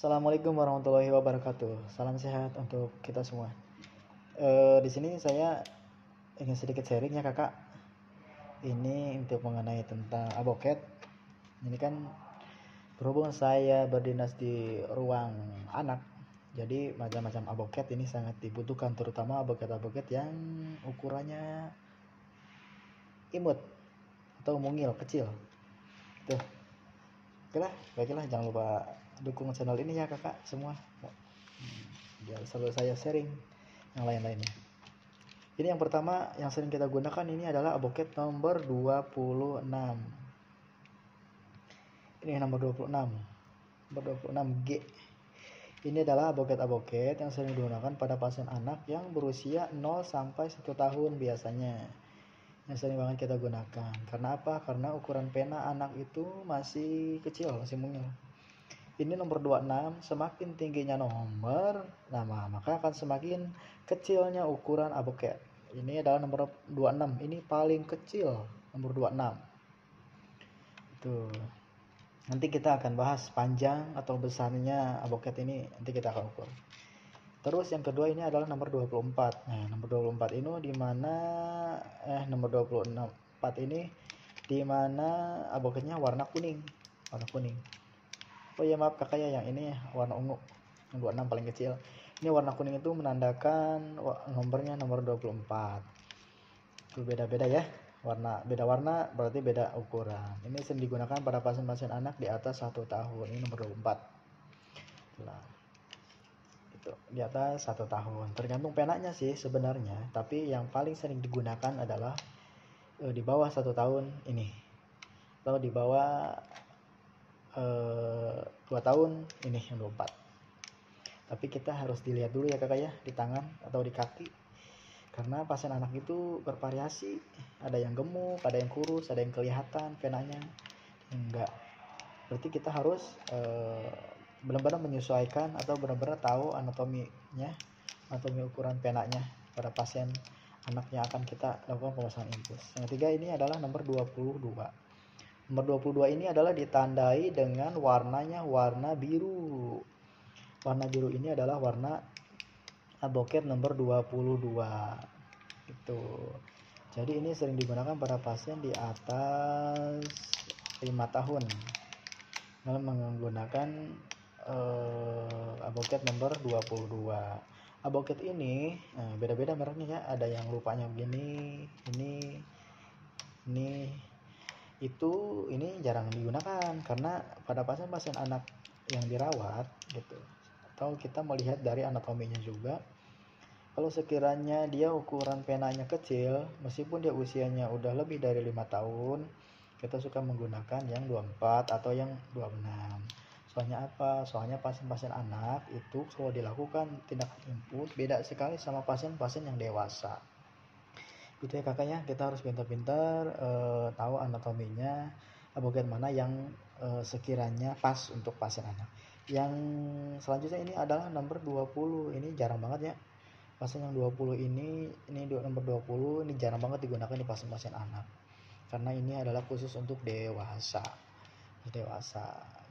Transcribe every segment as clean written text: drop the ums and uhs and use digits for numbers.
Assalamualaikum warahmatullahi wabarakatuh. Salam sehat untuk kita semua. Di sini saya ingin sedikit sharing ya kakak. Ini untuk mengenai tentang aboket. Ini kan berhubung saya berdinas di ruang anak, jadi macam-macam aboket ini sangat dibutuhkan, terutama aboket-aboket yang ukurannya imut atau mungil kecil. Tuh. Baiklah, jangan lupa dukung channel ini ya kakak semua. Biar selalu saya sharing yang lain-lainnya. Ini yang pertama yang sering kita gunakan ini adalah aboket nomor 26. Ini nomor 26. Nomor 26G. Ini adalah aboket-aboket yang sering digunakan pada pasien anak yang berusia 0 sampai 1 tahun biasanya. Yang sering banget kita gunakan. Karena apa? Karena ukuran pena anak itu masih kecil, masih mungil. Ini nomor 26, semakin tingginya nomor, maka akan semakin kecilnya ukuran aboket. Ini adalah nomor 26, ini paling kecil, nomor 26. Tuh. Nanti kita akan bahas panjang atau besarnya aboket ini, nanti kita akan ukur. Terus yang kedua ini adalah nomor 24. Nah, nomor 24 ini nomor 24 ini di mana aboketnya warna kuning. Warna kuning. Oh ya maaf kakak ya, yang ini warna ungu. Yang 26 paling kecil. Ini warna kuning itu menandakan nomornya nomor 24. Itu beda-beda ya. Beda warna berarti beda ukuran. Ini sering digunakan pada pasien-pasien anak di atas 1 tahun. Ini nomor 24. Nah, itu di atas 1 tahun. Tergantung penanya sih sebenarnya, tapi yang paling sering digunakan adalah di bawah 1 tahun ini. Atau di bawah 2 tahun ini yang 24. Tapi kita harus dilihat dulu ya kakak ya, di tangan atau di kaki, karena pasien anak itu bervariasi, ada yang gemuk, ada yang kurus, ada yang kelihatan penanya enggak. Berarti kita harus benar-benar menyesuaikan atau benar-benar tahu anatominya, anatomi ukuran penanya pada pasien anak yang akan kita lakukan pemasangan infus. Yang ketiga ini adalah nomor 22. Nomor 22 ini adalah ditandai dengan warnanya warna biru. Warna biru ini adalah warna aboket nomor 22. Itu. Jadi ini sering digunakan pada pasien di atas 5 tahun dalam menggunakan aboket nomor 22. Aboket ini beda-beda mereknya ya, ada yang rupanya begini, ini jarang digunakan karena pada pasien-pasien anak yang dirawat gitu, atau kita melihat dari anatominya juga. Kalau sekiranya dia ukuran penanya kecil, meskipun dia usianya udah lebih dari 5 tahun, kita suka menggunakan yang 24 atau yang 26. Soalnya apa? Soalnya pasien-pasien anak itu kalau dilakukan tindakan input beda sekali sama pasien-pasien yang dewasa. Gitu ya kakaknya, kita harus pintar-pintar tahu anatominya, aboket mana yang sekiranya pas untuk pasien anak. Yang selanjutnya ini adalah nomor 20. Ini jarang banget ya. Pasien yang 20 ini nomor 20 ini jarang banget digunakan di pasien-pasien anak. Karena ini adalah khusus untuk dewasa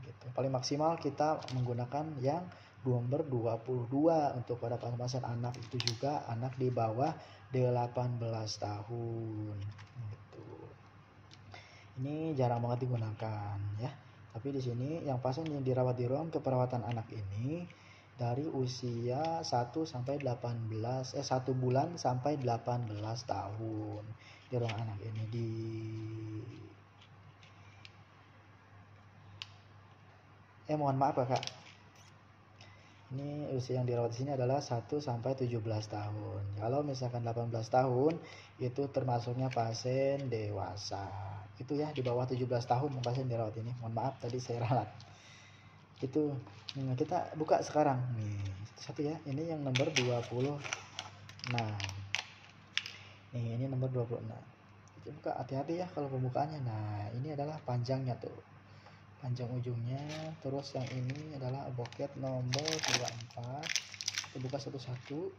gitu. Paling maksimal kita menggunakan yang nomor 22 untuk pada pasien anak, itu juga anak di bawah 18 tahun gitu. Ini jarang banget digunakan ya. Tapi di sini yang pasien yang dirawat di ruang keperawatan anak ini dari usia 1 bulan sampai 18 tahun di ruang anak ini mohon maaf kakak. Ini usia yang dirawat di sini adalah 1 sampai 17 tahun. Kalau misalkan 18 tahun itu termasuknya pasien dewasa. Itu ya, di bawah 17 tahun pasien dirawat ini. Mohon maaf tadi saya ralat. Itu kita buka sekarang nih satu ya. Ini yang nomor 20. Nah, ini nomor 26. Kita buka, hati-hati ya kalau pembukaannya. Nah, ini adalah panjangnya tuh, panjang ujungnya. Terus yang ini adalah aboket nomor 24. Kita buka satu-satu.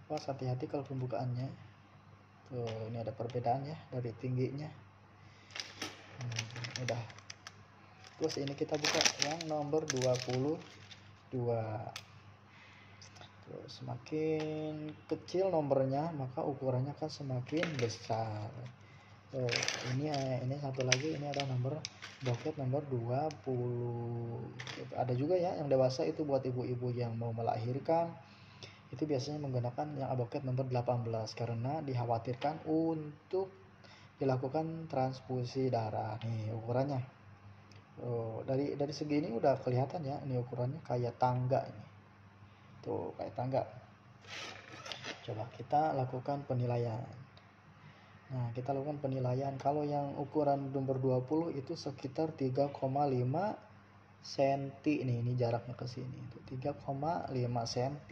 Pas hati-hati kalau pembukaannya. Tuh, ini ada perbedaan ya dari tingginya. Udah. Terus ini kita buka yang nomor 20. 2. Terus semakin kecil nomornya maka ukurannya akan semakin besar. Ini satu lagi, ini ada nomor bokep nomor 20. Ada juga ya yang dewasa, itu buat ibu-ibu yang mau melahirkan. Itu biasanya menggunakan yang bokep nomor 18 karena dikhawatirkan untuk dilakukan transfusi darah. Nih ukurannya. Dari segi ini udah kelihatan ya, ini ukurannya kayak tangga ini. Tuh, kayak tangga. Coba kita lakukan penilaian. Nah, kita lakukan penilaian. Kalau yang ukuran nomor 20 itu sekitar 3,5 cm nih, ini jaraknya ke sini. Itu 3,5 cm.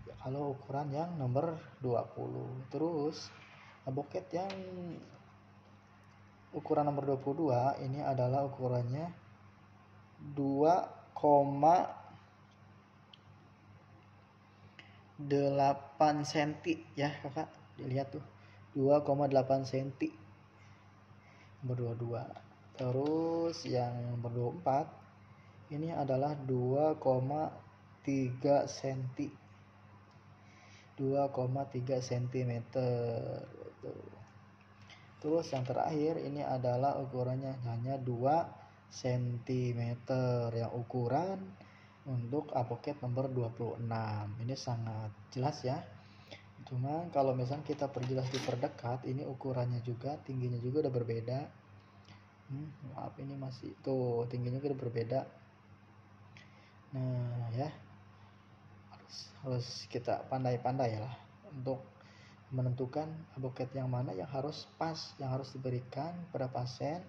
Ya, kalau ukuran yang nomor 20. Terus bokep yang ukuran nomor 22 ini adalah ukurannya 2,8 cm ya, Kakak. Dilihat tuh. 2,8 cm nomor 22. Terus yang nomor 24 ini adalah 2,3 cm. 2,3 cm. Terus yang terakhir ini adalah ukurannya hanya 2 cm yang ukuran untuk bokep nomor 26. Ini sangat jelas ya. Cuma kalau misalnya kita perjelas diperdekat, ini ukurannya juga, tingginya juga udah berbeda. Maaf, ini masih tuh tingginya udah berbeda. Nah ya, harus kita pandai-pandai lah untuk menentukan bokep yang mana yang harus pas, yang harus diberikan pada pasien,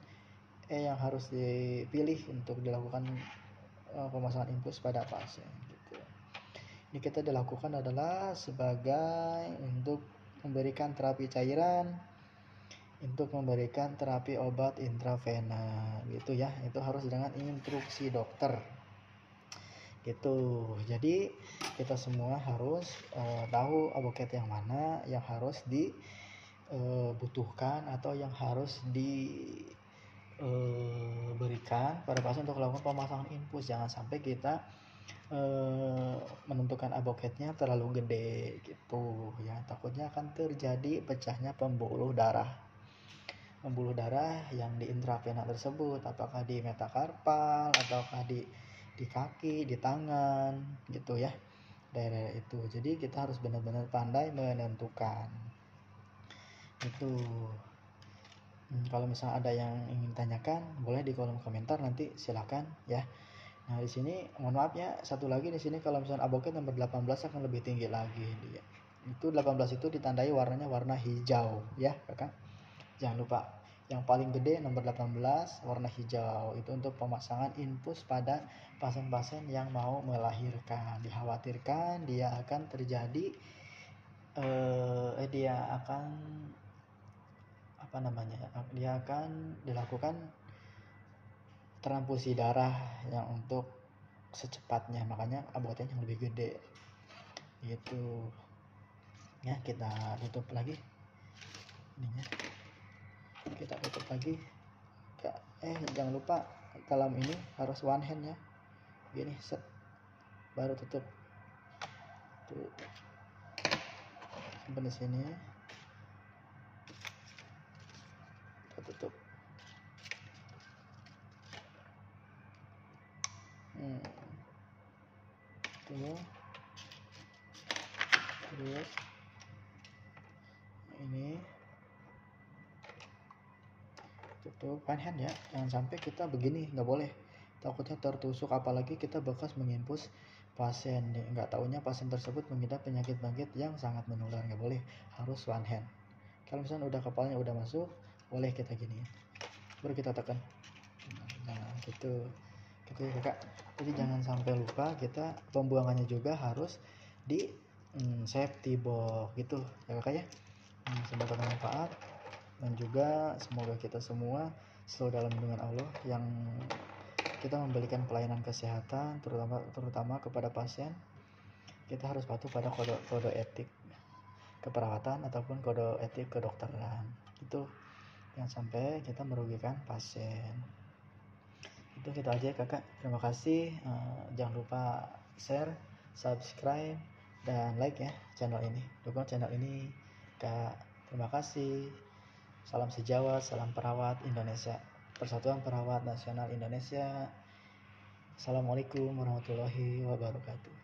yang harus dipilih untuk dilakukan pemasangan infus pada pasien gitu. Ini kita dilakukan adalah sebagai untuk memberikan terapi cairan, untuk memberikan terapi obat intravena gitu ya. Itu harus dengan instruksi dokter gitu. Jadi kita semua harus tahu bokep yang mana yang harus dibutuhkan atau yang harus diberikan pada pasien untuk melakukan pemasangan infus. Jangan sampai kita menentukan bokepnya terlalu gede gitu ya, takutnya akan terjadi pecahnya pembuluh darah yang di intravena tersebut, apakah di metakarpal ataukah di kaki, di tangan gitu ya, daerah itu. Jadi kita harus benar-benar pandai menentukan itu. Kalau misalnya ada yang ingin tanyakan, boleh di kolom komentar, nanti silakan ya. Nah, di sini mohon maaf ya, satu lagi di sini kalau misalnya bokep nomor 18 akan lebih tinggi lagi dia. Itu 18 itu ditandai warnanya warna hijau ya, Kakak. Jangan lupa. Yang paling gede nomor 18 warna hijau. Itu untuk pemasangan infus pada pasien-pasien yang mau melahirkan. Dikhawatirkan dia akan terjadi dia akan dilakukan transfusi darah yang untuk secepatnya, makanya bokepnya yang lebih gede gitu ya. Kita tutup lagi ininya, kita tutup lagi. Jangan lupa dalam ini harus one hand ya, gini set baru tutup tuh, simpan di sini, kita tutup. Tuh. Terus ini tutup one hand ya, jangan sampai kita begini, nggak boleh, takutnya tertusuk, apalagi kita bekas menginfus pasien nih, nggak taunya pasien tersebut mengidap penyakit yang sangat menular. Nggak boleh, harus one hand. Kalau misalnya udah kepalanya udah masuk, boleh kita gini baru kita tekan. Nah gitu ya Kakak. Jadi jangan sampai lupa, kita pembuangannya juga harus di safety box gitu ya Kakak ya. Semoga bermanfaat, dan juga semoga kita semua selalu dalam lindungan Allah, yang kita memberikan pelayanan kesehatan terutama kepada pasien. Kita harus patuh pada kode etik keperawatan ataupun kode etik kedokteran. Itu yang sampai kita merugikan pasien. Itu gitu aja kakak, terima kasih. Jangan lupa share, subscribe, dan like ya channel ini, dukung channel ini kak. Terima kasih. Salam sejawat, salam perawat Indonesia, Persatuan Perawat Nasional Indonesia. Assalamualaikum warahmatullahi wabarakatuh.